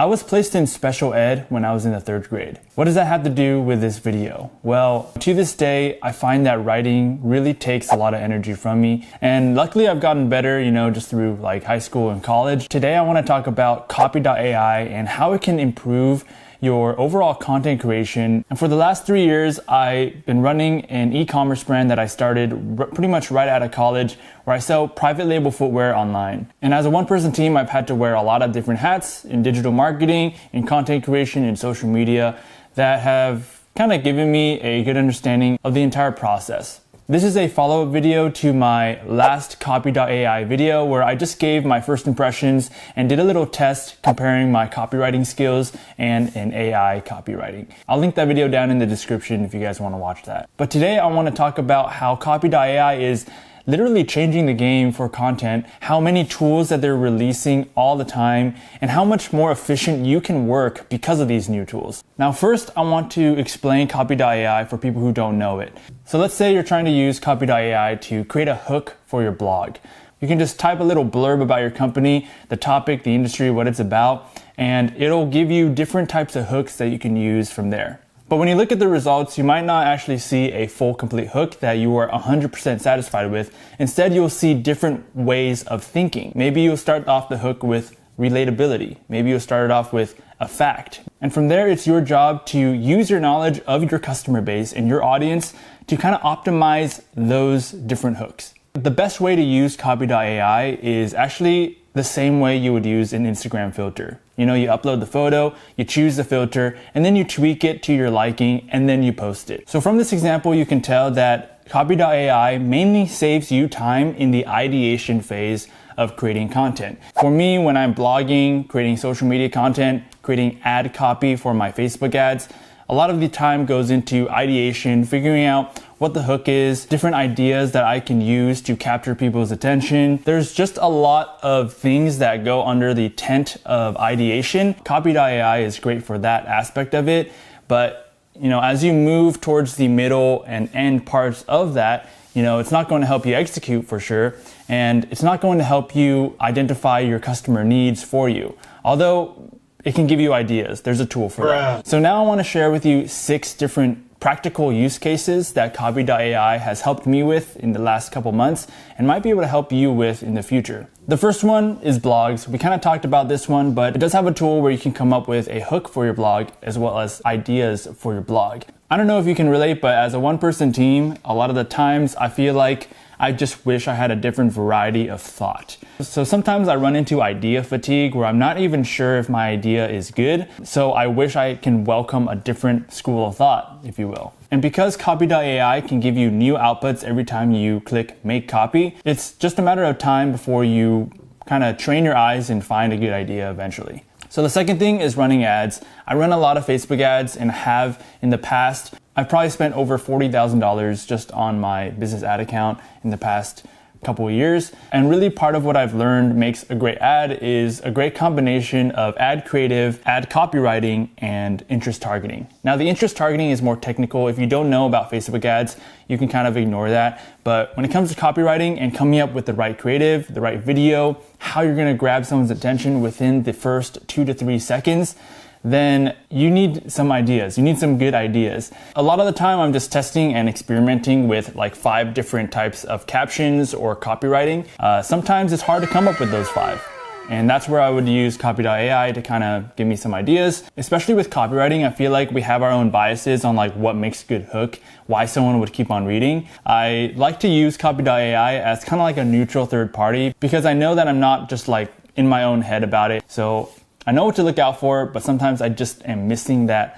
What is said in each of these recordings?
I was placed in special ed when I was in the 3rd grade. What does that have to do with this video? Well, to this day, I find that writing really takes a lot of energy from me. And luckily I've gotten better, just through like high school and college. Today I want to talk about Copy.ai and how it can improve your overall content creation. And for the last 3 years, I've been running an e-commerce brand that I started pretty much right out of college, where I sell private label footwear online. And as a one-person team, I've had to wear a lot of different hats in digital marketing, in content creation, in social media that have kind of given me a good understanding of the entire process. This is a follow-up video to my last Copy.ai video where I just gave my first impressions and did a little test comparing my copywriting skills and an AI copywriting. I'll link that video down in the description if you guys want to watch that. But today I want to talk about how Copy.ai is literally changing the game for content, how many tools that they're releasing all the time, and how much more efficient you can work because of these new tools. Now, first, I want to explain Copy.ai for people who don't know it. So let's say you're trying to use Copy.ai to create a hook for your blog. You can just type a little blurb about your company, the topic, the industry, what it's about, and it'll give you different types of hooks that you can use from there. But when you look at the results, you might not actually see a full complete hook that you are 100% satisfied with. Instead, you'll see different ways of thinking. Maybe you'll start off the hook with relatability. Maybe you'll start it off with a fact. And from there, it's your job to use your knowledge of your customer base and your audience to kind of optimize those different hooks. The best way to use Copy.ai is actually the same way you would use an Instagram filter. You upload the photo, you choose the filter, and then you tweak it to your liking, and then you post it. So from this example, you can tell that Copy.ai mainly saves you time in the ideation phase of creating content. For me, when I'm blogging, creating social media content, creating ad copy for my Facebook ads, a lot of the time goes into ideation, figuring out what the hook is, different ideas that I can use to capture people's attention. There's just a lot of things that go under the tent of ideation. Copy.ai is great for that aspect of it, but as you move towards the middle and end parts of that, it's not going to help you execute for sure, and it's not going to help you identify your customer needs for you. Although it can give you ideas. There's a tool for that. So now I want to share with you 6 different practical use cases that Copy.ai has helped me with in the last couple months and might be able to help you with in the future. The first one is blogs. We kind of talked about this one, but it does have a tool where you can come up with a hook for your blog as well as ideas for your blog. I don't know if you can relate, but as a one-person team, a lot of the times I feel like I just wish I had a different variety of thought. So sometimes I run into idea fatigue where I'm not even sure if my idea is good. So I wish I can welcome a different school of thought, if you will. And because Copy.ai can give you new outputs every time you click make copy, it's just a matter of time before you kind of train your eyes and find a good idea eventually. So the second thing is running ads. I run a lot of Facebook ads and have in the past. I've probably spent over $40,000 just on my business ad account in the past couple of years. And really part of what I've learned makes a great ad is a great combination of ad creative, ad copywriting, and interest targeting. Now the interest targeting is more technical. If you don't know about Facebook ads, you can kind of ignore that. But when it comes to copywriting and coming up with the right creative, the right video, how you're gonna grab someone's attention within the first 2 to 3 seconds, then you need some ideas. You need some good ideas. A lot of the time I'm just testing and experimenting with like 5 different types of captions or copywriting. Sometimes it's hard to come up with those 5. And that's where I would use Copy.ai to kind of give me some ideas. Especially with copywriting, I feel like we have our own biases on like what makes a good hook, why someone would keep on reading. I like to use Copy.ai as kind of like a neutral third party because I know that I'm not just like in my own head about it. So I know what to look out for, but sometimes I just am missing that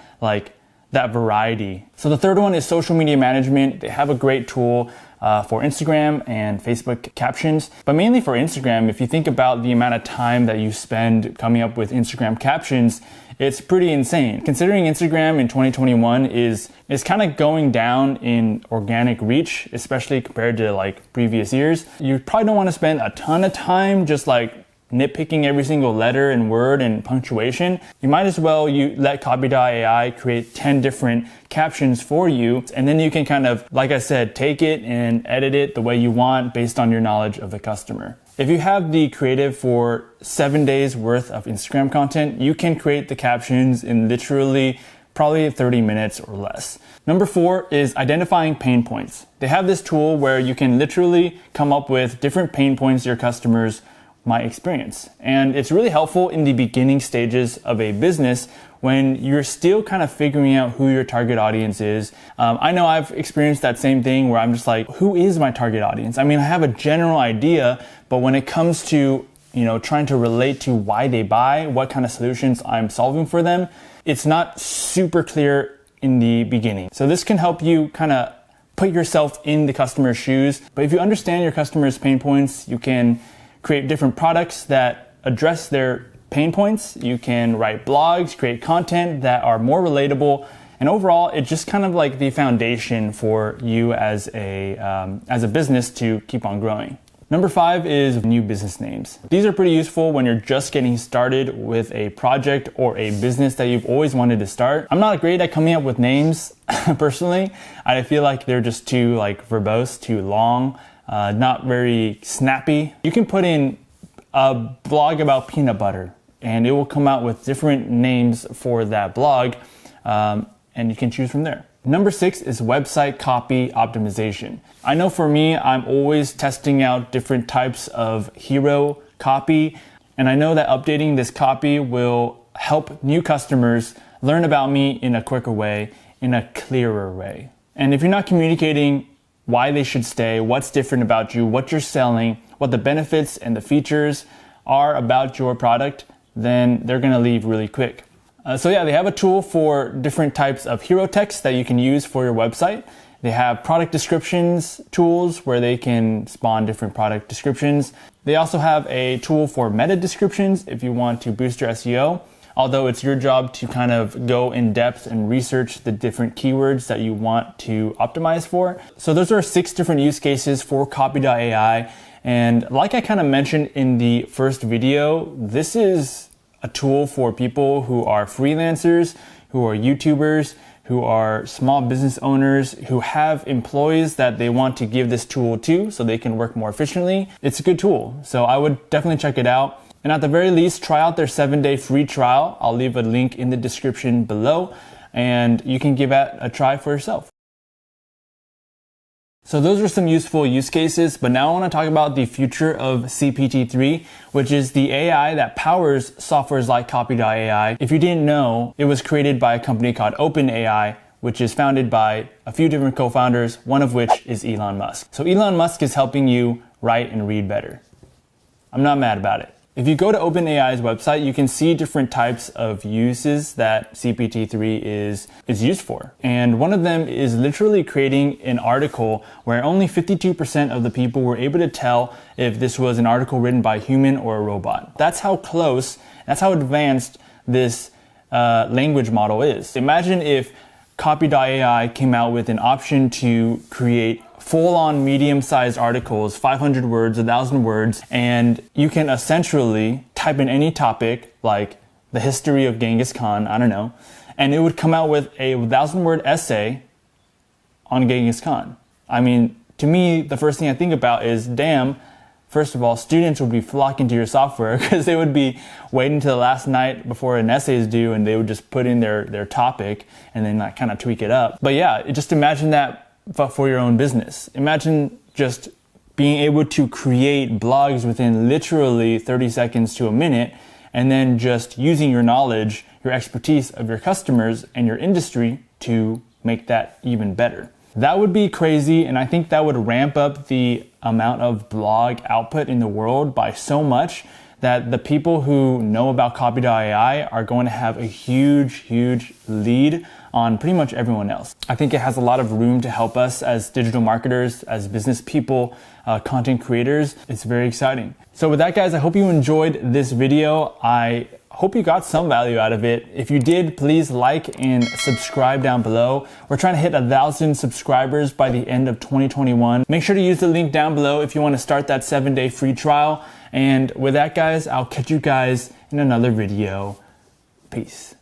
variety. So the third one is social media management. They have a great tool for Instagram and Facebook captions, but mainly for Instagram. If you think about the amount of time that you spend coming up with Instagram captions, it's pretty insane. Considering Instagram in 2021 is kind of going down in organic reach, especially compared to like previous years, you probably don't want to spend a ton of time just like nitpicking every single letter and word and punctuation. You might as well let Copy.ai create 10 different captions for you, and then you can kind of, like I said, take it and edit it the way you want based on your knowledge of the customer. If you have the creative for 7 days worth of Instagram content, you can create the captions in literally probably 30 minutes or less. Number 4 is identifying pain points. They have this tool where you can literally come up with different pain points your customers might experience. And it's really helpful in the beginning stages of a business when you're still kind of figuring out who your target audience is. I know I've experienced that same thing where I'm just like, who is my target audience? I mean, I have a general idea, but when it comes to, trying to relate to why they buy, what kind of solutions I'm solving for them, it's not super clear in the beginning. So this can help you kind of put yourself in the customer's shoes. But if you understand your customer's pain points, you can create different products that address their pain points. You can write blogs, create content that are more relatable. And overall, it's just kind of like the foundation for you as a business to keep on growing. Number 5 is new business names. These are pretty useful when you're just getting started with a project or a business that you've always wanted to start. I'm not great at coming up with names personally. I feel like they're just too verbose, too long, not very snappy. You can put in a blog about peanut butter and it will come out with different names for that blog, and you can choose from there. Number 6 is website copy optimization. I know for me, I'm always testing out different types of hero copy, and I know that updating this copy will help new customers learn about me in a quicker way, in a clearer way. And if you're not communicating why they should stay, what's different about you, what you're selling, what the benefits and the features are about your product, then they're gonna leave really quick. So they have a tool for different types of hero text that you can use for your website. They have product descriptions tools where they can spawn different product descriptions. They also have a tool for meta descriptions if you want to boost your SEO, although it's your job to kind of go in depth and research the different keywords that you want to optimize for. So those are 6 different use cases for Copy.ai. And like I kind of mentioned in the first video, this is a tool for people who are freelancers, who are YouTubers, who are small business owners, who have employees that they want to give this tool to so they can work more efficiently. It's a good tool, so I would definitely check it out. And at the very least, try out their 7-day free trial. I'll leave a link in the description below, and you can give it a try for yourself. So those are some useful use cases, but now I want to talk about the future of CPT-3, which is the AI that powers softwares like Copy.ai. If you didn't know, it was created by a company called OpenAI, which is founded by a few different co-founders, one of which is Elon Musk. So Elon Musk is helping you write and read better. I'm not mad about it. If you go to OpenAI's website, you can see different types of uses that CPT-3 is used for. And one of them is literally creating an article where only 52% of the people were able to tell if this was an article written by a human or a robot. That's how close, that's how advanced this language model is. Imagine if Copy.ai came out with an option to create full-on medium-sized articles, 500 words, 1,000 words, and you can essentially type in any topic like the history of Genghis Khan, I don't know, and it would come out with a 1,000-word essay on Genghis Khan. I mean, to me, the first thing I think about is, damn, first of all, students would be flocking to your software because they would be waiting till the last night before an essay is due and they would just put in their topic and then kind of tweak it up. But yeah, just imagine that for your own business. Imagine just being able to create blogs within literally 30 seconds to a minute and then just using your knowledge, your expertise of your customers and your industry to make that even better. That would be crazy, and I think that would ramp up the amount of blog output in the world by so much that the people who know about Copy.ai are going to have a huge lead on pretty much everyone else. I think it has a lot of room to help us as digital marketers, as business people, content creators. It's very exciting. So with that, guys, I hope you enjoyed this video. I hope you got some value out of it. If you did, please like and subscribe down below. We're trying to hit 1,000 subscribers by the end of 2021. Make sure to use the link down below if you want to start that 7-day free trial. And with that, guys, I'll catch you guys in another video. Peace.